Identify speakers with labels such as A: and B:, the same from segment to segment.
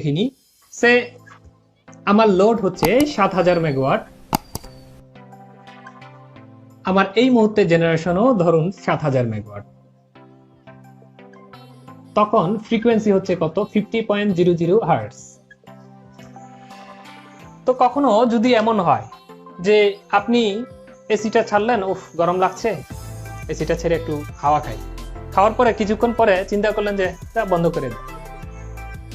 A: দেখিনি। সে আমার লোড হচ্ছে 7000 মেগাওয়াট, আমার এই মুহূর্তে জেনারেশনও ধরুন 7000 মেগাওয়াট, তখন ফ্রিকোয়েন্সি হচ্ছে কত? 50.00 হার্টজ। তো কখনো যদি এমন হয় যে আপনি এসিটা ছাড়লেন, উফ গরম লাগছে, এসিটা ছেড়ে একটু হাওয়া খাই, খাওয়ার পরে কিছুক্ষণ পরে চিন্তা করলেন যে বন্ধ করে দিই।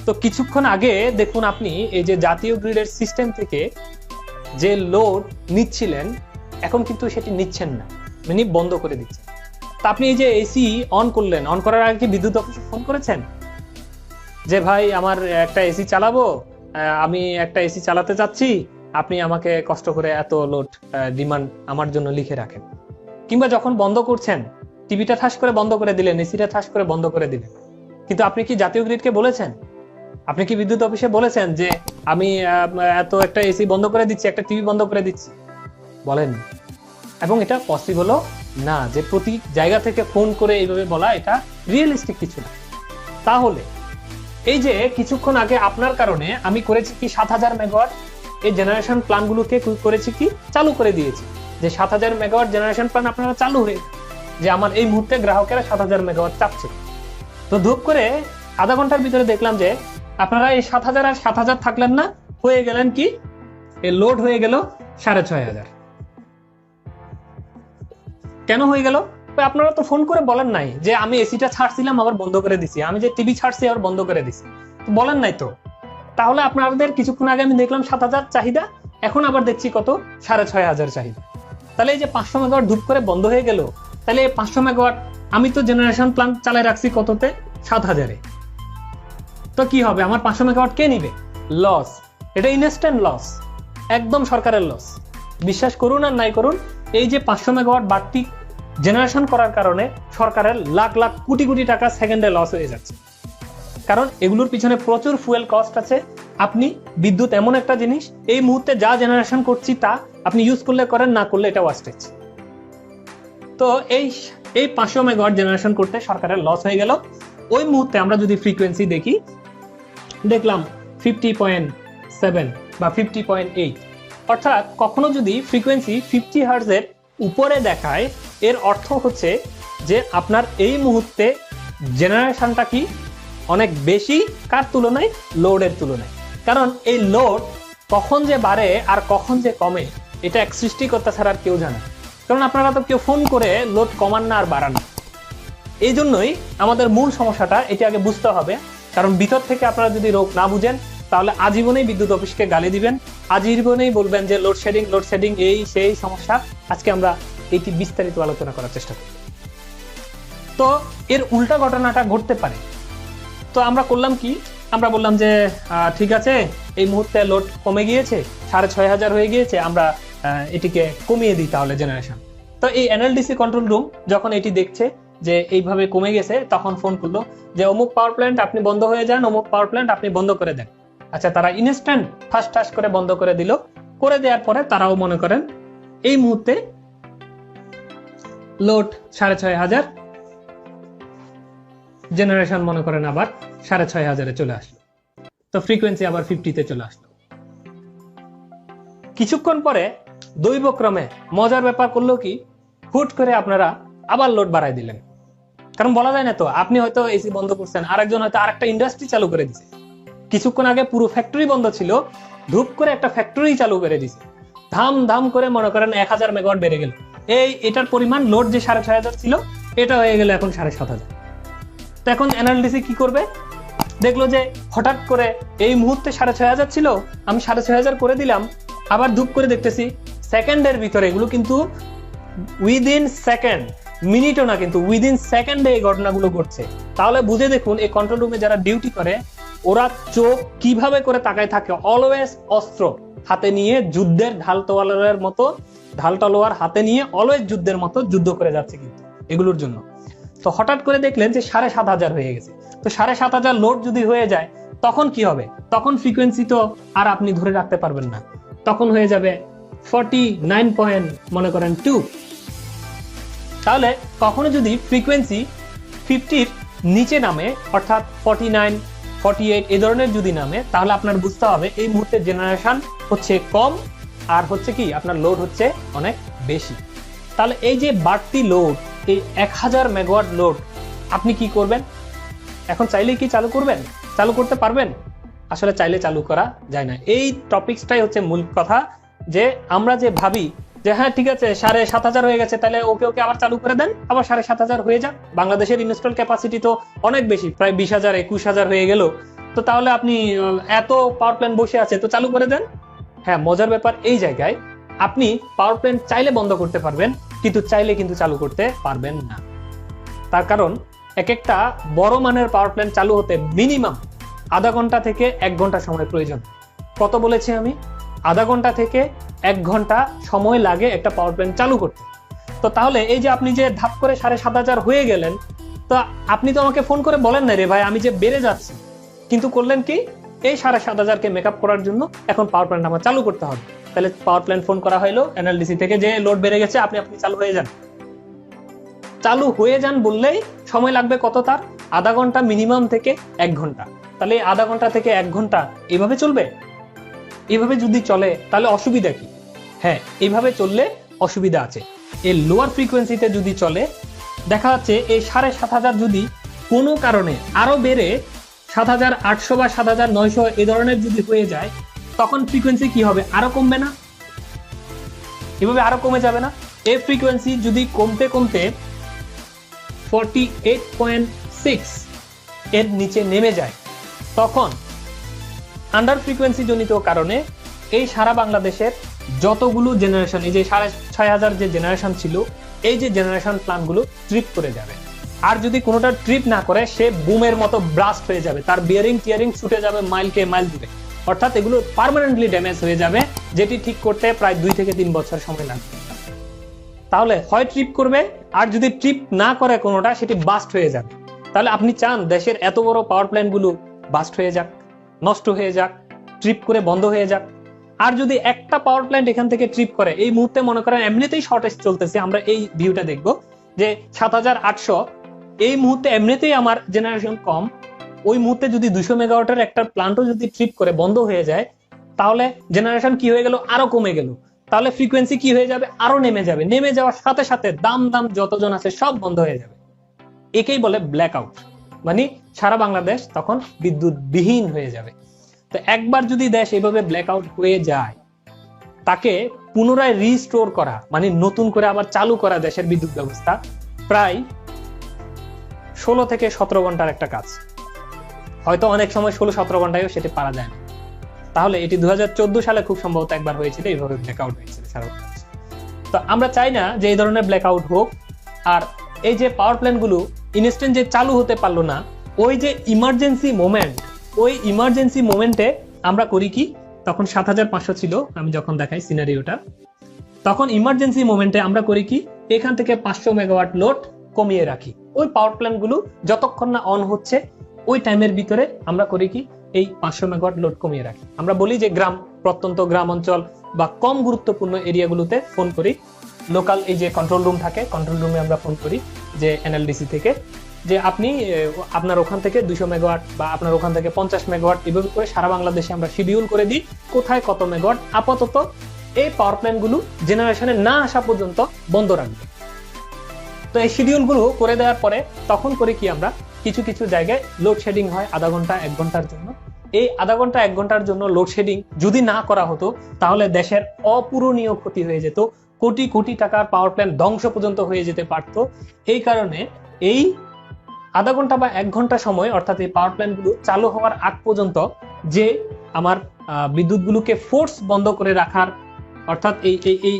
A: তো কিছুক্ষণ আগে দেখুন আপনি এই যে জাতীয় গ্রিডের সিস্টেম থেকে যে লোড নিচ্ছিলেন, এখন কিন্তু সেটি নিচ্ছেন না, মানে বন্ধ করে দিচ্ছেন। তা আপনি এই যে এসি অন করলেন, অন করার আগে কি বিদ্যুৎ অফিসে ফোন করেছেন যে ভাই আমার একটা এসি চালাবো, আমি একটা এসি চালাতে চাচ্ছি, আপনি আমাকে কষ্ট করে এত লোড ডিমান্ড আমার জন্য লিখে রাখেন? কিংবা যখন বন্ধ করছেন, টিভিটা ঠাস করে বন্ধ করে দিলেন, এসিটা ঠাস করে বন্ধ করে দিলেন, কিন্তু আপনি কি জাতীয় গ্রিডকে বলেছেন? আপনি কি বিদ্যুৎ অফিসে বলেছেন যে আমি এত একটা এসি বন্ধ করে দিচ্ছি, একটা টিভি বন্ধ করে দিচ্ছি? বলেন। এবং এটা পসিবলও না যে প্রতি জায়গা থেকে ফোন করে এইভাবে বলা, এটা রিয়েলিস্টিক কিছু না। তাহলে এই যে কিছুক্ষণ আগে আপনার কারণে আমি করেছি কি 7000 মেগাওয়াট, এই জেনারেশন প্ল্যানগুলোকে করেছি কি চালু করে দিয়েছি, যে 7000 মেগাওয়াট জেনারেশন প্ল্যান আপনারা চালু হয়ে, যে আমার এই মুহূর্তে গ্রাহকেরা 7000 মেগাওয়াট চাচ্ছে। তো ধূপ করে আধা ঘন্টার ভিতরে দেখলাম যে আপনারা এই 7000 আর 7000 থাকলেন না, হয়ে গেলেন কি, এই লোড হয়ে গেল 6500। কেন হয়ে গেল? আপনারা তো ফোন করে বলেন নাই যে আমি এসিটা ছাড়ছিলাম আবার বন্ধ করে দিছি, আমি যে টিভি ছাড়ছি আবার বন্ধ করে দিছি, বলেন নাই তো। তাহলে আপনাদের কিছুক্ষণ আগে আমি দেখলাম 7000 চাহিদা, এখন আবার দেখছি কত? 6500 চাহিদা। তাহলে এই যে 500 মেগাওয়াট ধূপ করে বন্ধ হয়ে গেল, তাহলে এই 500 মেগাওয়াট আমি তো জেনারেশন প্ল্যান চালায় রাখছি কততে? 7000-এ। তো কি হবে? আমার 500 মেগাওয়াট কে নিবে? লস। এটা ইনস্ট্যান্ট লস, একদম সরকারের লস। বিশ্বাস করুন আর নাই করুন, এই যে 500 মেগাওয়াট বাড়তি জেনারেশন করার কারণে সরকারের লাখ লাখ কোটি কোটি টাকা সেকেন্ডে লস হয়ে যাচ্ছে। কারণ এগুলোর পিছনে প্রচুর ফুয়েল কস্ট আছে। আপনি বিদ্যুৎ এমন একটা জিনিস, এই মুহূর্তে যা জেনারেশন করছি তা আপনি ইউজ করলে করেন, না করলে এটা ওয়াস্টেজ। তো এই 500 মেগাওয়াট জেনারেশন করতে সরকারের লস হয়ে গেল। ওই মুহূর্তে আমরা যদি ফ্রিকোয়েন্সি দেখি, দেখলাম 50.7 বা 50.8, অর্থাৎ কখনো যদি ফ্রিকোয়েন্সি 50 হার্টজের উপরে দেখায়, এর অর্থ হচ্ছে যে আপনার এই মুহূর্তে জেনারেশনটা কি অনেক বেশি, কার তুলনায়? লোডের তুলনায়। কারণ এই লোড কখন যে বাড়ে আর কখন যে কমে, এটা এক সৃষ্টিকর্তা ছাড়া আর কেউ জানে। কারণ আপনারা তো কেউ ফোন করে লোড কমান না আর বাড়ান না। এই জন্যই আমাদের মূল সমস্যাটা এটা আগে বুঝতে হবে। কারণ ভিতর থেকে আপনারা যদি রোগ না বুঝেন, তাহলে আজীবনেই বিদ্যুৎ অফিসকে গালি দিবেন, আজীবনেই বলবেন যে লোডশেডিং এই সেই সমস্যা। আজকে আমরা এইটি বিস্তারিত আলোচনা করার চেষ্টা করি। তো এর উল্টা ঘটনাটা ঘটতে পারে। তো আমরা করলাম কি, আমরা বললাম যে ঠিক আছে, এই মুহূর্তে লোড কমে গিয়েছে, 6500 হয়ে গিয়েছে, আমরা এটিকে কমিয়ে দিই তাহলে জেনারেশন। তো এই এনএলডিসি কন্ট্রোল রুম যখন এটি দেখছে যে এইভাবে কমে গেছে, তখন ফোন করলো যে অমুক পাওয়ার প্ল্যান্ট আপনি বন্ধ হয়ে যান, অমুক পাওয়ার প্ল্যান্ট আপনি বন্ধ করে দেন। আচ্ছা, তারা ইনস্ট্যান্ট ঠাস করে বন্ধ করে দিল। করে দেওয়ার পরে তারাও মনে করেন এই মুহূর্তে লোড 6500, জেনারেশন মনে করেন আবার 6500-এ চলে আসলো। তো ফ্রিকোয়েন্সি আবার 50-তে চলে আসলো। কিছুক্ষণ পরে দৈবক্রমে মজার ব্যাপার করলো কি, হুট করে আপনারা আবার লোড বাড়াই দিলেন। কারণ বলা যায় না তো, আপনি হয়তো এসি বন্ধ করছেন, আরেকজন হয়তো আরেকটা ইন্ডাস্ট্রি চালু করে দিছে। কিছুক্ষণ আগে পুরো ফ্যাক্টরি বন্ধ ছিল, ধূপ করে একটা ফ্যাক্টরি চালু করে দিছে, ধাম করে মনে করেন 1000 মেগাওয়াট বেড়ে গেল। এটার পরিমাণ লোড যে 6500 ছিল, এটা হয়ে গেল এখন 7500। তো এখন এনএলডিসি কি করবে? দেখলো যে হঠাৎ করে এই মুহূর্তে 6500 ছিল, আমি 6500 করে দিলাম, আবার ধূপ করে দেখতেছি সেকেন্ডের ভিতরে, এগুলো কিন্তু উইদিন সেকেন্ড, মিনিটও না, কিন্তু উইদিন সেকেন্ডে এই ঘটনাগুলো ঘটছে। তাহলে বুঝে দেখুন এই কন্ট্রোল রুমে যারা ডিউটি করে, ওরা চোখ কিভাবে করে তাকায় থাকে, অলওয়েজ অস্ত্র হাতে নিয়ে, যুদ্ধের ঢাল তলোয়ার হাতে নিয়ে অলওয়েজ যুদ্ধের মতো যুদ্ধ করে যাচ্ছে কিন্তু এগুলোর জন্য। তো হঠাৎ করে দেখলেন যে 7500 হয়ে গেছে। তো 7500 লোড যদি হয়ে যায়, তখন কি হবে? তখন ফ্রিকোয়েন্সি তো আর আপনি ধরে রাখতে পারবেন না, তখন হয়ে যাবে 49.2। তাহলে কখনো যদি ফ্রিকোয়েন্সি 50-র নিচে নামে, অর্থাৎ 49, 48 এই ধরনের যদি নামে, তাহলে আপনার বুঝতে হবে এই মুহূর্তে জেনারেশন হচ্ছে কম আর হচ্ছে কি আপনার লোড হচ্ছে অনেক বেশি। তাহলে এই যে বাড়তি লোড, এই 1000 মেগাওয়াট লোড আপনি কি করবেন? এখন চাইলেই কি চালু করবেন? চালু করতে পারবেন? আসলে চাইলে চালু করা যায় না। এই টপিকসটাই হচ্ছে মূল কথা, যে আমরা যে ভাবি যে হ্যাঁ ঠিক আছে 7500 হয়ে গেছে, তাহলে ওকে আবার চালু করে দেন, আবার 7500 হয়ে যাক। বাংলাদেশের ইনস্টল ক্যাপাসিটি তো অনেক বেশি, প্রায় 20,000 21,000 হয়ে গেল, তো তাহলে আপনি এত পাওয়ার প্ল্যান্ট বসে আছে তো চালু করে দেন। হ্যাঁ, মজার ব্যাপার এই জায়গায়, আপনি পাওয়ার প্ল্যান্ট চাইলে বন্ধ করতে পারবেন, কিন্তু চাইলে কিন্তু চালু করতে পারবেন না। তার কারণ এক একটা বড় মানের পাওয়ার প্ল্যান্ট চালু হতে মিনিমাম আধা ঘন্টা থেকে 1 ঘন্টা সময় প্রয়োজন। কত বলেছি আমি? আধা ঘন্টা থেকে 1 ঘন্টা সময় লাগে একটা পাওয়ার প্ল্যান্ট চালু করতে। তো তাহলে এই যে আপনি যে ধাপ করে 7500 হয়ে গেলেন, তো আপনি তো আমাকে ফোন করে বলেন না রে ভাই আমি যে বেড়ে যাচ্ছি, কিন্তু করলেন কি এই 7500 কে মেকআপ করার জন্য এখন পাওয়ার প্ল্যান্ট আমার চালু করতে হবে। তাহলে পাওয়ার প্ল্যান্ট ফোন করা হলো এনএলডিসি থেকে যে লোড বেড়ে গেছে, আপনি চালু হয়ে যান। চালু হয়ে যান বললেই সময় লাগবে কত? তার আধা ঘন্টা মিনিমাম থেকে 1 ঘন্টা। তাহলে আধা ঘন্টা থেকে 1 ঘন্টা এইভাবে চলবে? এইভাবে যদি চলে তাহলে অসুবিধা কি? হ্যাঁ, এইভাবে চললে অসুবিধা আছে। এই লোয়ার ফ্রিকোয়েন্সিতে যদি চলে, দেখা যাচ্ছে এই 7500 যদি কোনো কারণে আরো বেড়ে 7800 বা 7900 এই ধরনের যদি হয়ে যায়, তখন ফ্রিকোয়েন্সি কি হবে? আরো কমবে না? এভাবে আরো কমে যাবে না? এই ফ্রিকোয়েন্সি যদি কমতে কমতে 48.6 এর নিচে নেমে যায়, তখন আন্ডার ফ্রিকোয়েন্সি জনিত কারণে এই সারা বাংলাদেশের যতগুলো জেনারেশন, এই যে 6500 যে জেনারেশন ছিল, এই যে জেনারেশন প্ল্যান্টগুলো ট্রিপ করে যাবে। আর যদি কোনোটা ট্রিপ না করে, সে বুমের মতো ব্লাস্ট হয়ে যাবে, তার বিয়ারিং টিয়ারিং ছুটে যাবে মাইলকে মাইল দূরে। অর্থাৎ এগুলো পার্মানেন্টলি ড্যামেজ হয়ে যাবে, যেটি ঠিক করতে প্রায় 2 থেকে 3 বছর সময় লাগবে। তাহলে হয় ট্রিপ করবে, আর যদি ট্রিপ না করে কোনোটা, সেটি বাস্ট হয়ে যাবে। তাহলে আপনি চান দেশের এত বড় পাওয়ার প্ল্যান্ট গুলো বাস্ট হয়ে যাক, নষ্ট হয়ে যাক, ট্রিপ করে বন্ধ হয়ে যাক? আর যদি একটা পাওয়ার প্ল্যান্ট এখান থেকে ট্রিপ করে, এই মুহূর্তে মনে করেন এমনিতেই শর্টেজ চলতেছে, আমরা এই ভিউটা দেখবো যে 7800 এই মুহূর্তে এমনিতেই আমার জেনারেশন কম, ওই মুহূর্তে যদি 200 মেগাওয়াটের একটা প্ল্যান্টও যদি ট্রিপ করে বন্ধ হয়ে যায়, তাহলে জেনারেশন কি হয়ে গেল? আরো কমে গেল। তাহলে ফ্রিকোয়েন্সি কি হয়ে যাবে? আরো নেমে যাবে। নেমে যাওয়ার সাথে সাথে দাম যতজন আছে সব বন্ধ হয়ে যাবে। একেই বলে ব্ল্যাক আউট, মানে সারা বাংলাদেশ তখন বিদ্যুৎ বিহীন হয়ে যাবে। তো একবার যদি দেশ এইভাবে ব্ল্যাক আউট হয়ে যায়, তাকে পুনরায় রিস্টোর করা, মানে নতুন করে আবার চালু করা দেশের বিদ্যুৎ ব্যবস্থা, প্রায় 16 থেকে 17 ঘন্টার একটা কাজ। হয়তো অনেক সময় 16-17 ঘন্টায়ও সেটি পারা যায় না। তাহলে এটি 2014 সালে খুব সম্ভবত একবার হয়েছিল, এইভাবে ব্ল্যাকআউট হয়েছিল সারা বাংলাদেশ। তো আমরা চাই না যে এই ধরনের ব্ল্যাকআউট হোক। আর এই যে পাওয়ার প্ল্যান্ট গুলো ইনস্ট্যান্ট যে চালু হতে পারলো না, ওই যে ইমার্জেন্সি মোমেন্ট, ওই ইমার্জেন্সি মোমেন্টে আমরা করি কি? তখন 7500 ছিল আমি যখন দেখাই সিনারিওটা, তখন ইমার্জেন্সি মোমেন্টে আমরা করি কি? এখান থেকে 500 মেগাওয়াট লোড কমিয়ে রাখি। ওই পাওয়ার প্ল্যান্ট গুলো যতক্ষণ না অন হচ্ছে, ওই টাইমের ভিতরে আমরা করি কি? এই 500 মেগাওয়াট লোড কমিয়ে রাখি। আমরা বলি যে প্রত্যন্ত গ্রাম অঞ্চল বা কম গুরুত্বপূর্ণ এরিয়াগুলোতে ফোন করি, লোকাল এই যে কন্ট্রোল রুম থাকে, কন্ট্রোল রুমে আমরা ফোন করি যে এনএলডিসি থেকে, যে আপনি আপনার ওখান থেকে 200 মেগাওয়াট বা আপনার ওখান থেকে 50 মেগাওয়াট, এভাবে করে সারা বাংলাদেশে আমরা শিডিউল করে দিই কোথায় কত মেগাওয়াট আপাতত এই পাওয়ার প্ল্যান্ট গুলো জেনারেশনে না আসা পর্যন্ত বন্ধ রাখবে। তো এই শিডিউল গুলো করে দেওয়ার পরে তখন করে কি? আমরা কিছু কিছু জায়গায় লোডশেডিং হয় আধা ঘন্টা 1 ঘন্টার জন্য। এই আধা ঘন্টা 1 ঘন্টার জন্য লোডশেডিং যদি না করা হতো, তাহলে দেশের অপূরণীয় ক্ষতি হয়ে যেত, কোটি কোটি টাকার পাওয়ার প্ল্যান্ট ধ্বংস পর্যন্ত হয়ে যেতে পারতো। এই কারণে এই আধা ঘন্টা বা 1 ঘন্টা সময়, অর্থাৎ এই পাওয়ার প্ল্যান্ট গুলো চালু হওয়ার আগ পর্যন্ত যে আমার বিদ্যুৎ গুলোকে ফোর্স বন্ধ করে রাখার, অর্থাৎ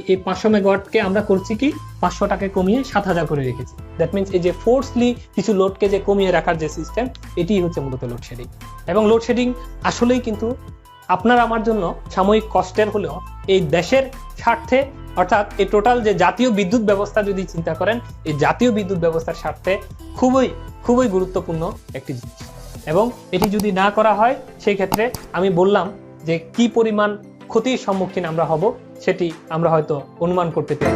A: এই 500 মেগাওয়াটকে আমরা করছি কি 500 টাকা কমিয়ে 7000 করে রেখেছি। দ্যাট মিনস এই যে ফোর্সলি কিছু লোডকে যে কমিয়ে রাখার যে সিস্টেম, এটি হচ্ছে মূলত লোডশেডিং। এবং লোডশেডিং আসলেই কিন্তু আপনার আমার জন্য সাময়িক কষ্টের হলেও এই দেশের স্বার্থে, অর্থাৎ এই টোটাল যে জাতীয় বিদ্যুৎ ব্যবস্থা যদি চিন্তা করেন, এই জাতীয় বিদ্যুৎ ব্যবস্থার স্বার্থে খুবই খুবই গুরুত্বপূর্ণ একটি জিনিস। এবং এটি যদি না করা হয়, সেই ক্ষেত্রে আমি বললাম যে কি পরিমাণ ক্ষতির সম্মুখীন আমরা হব, সেটি আমরা হয়তো অনুমান করতে পারি।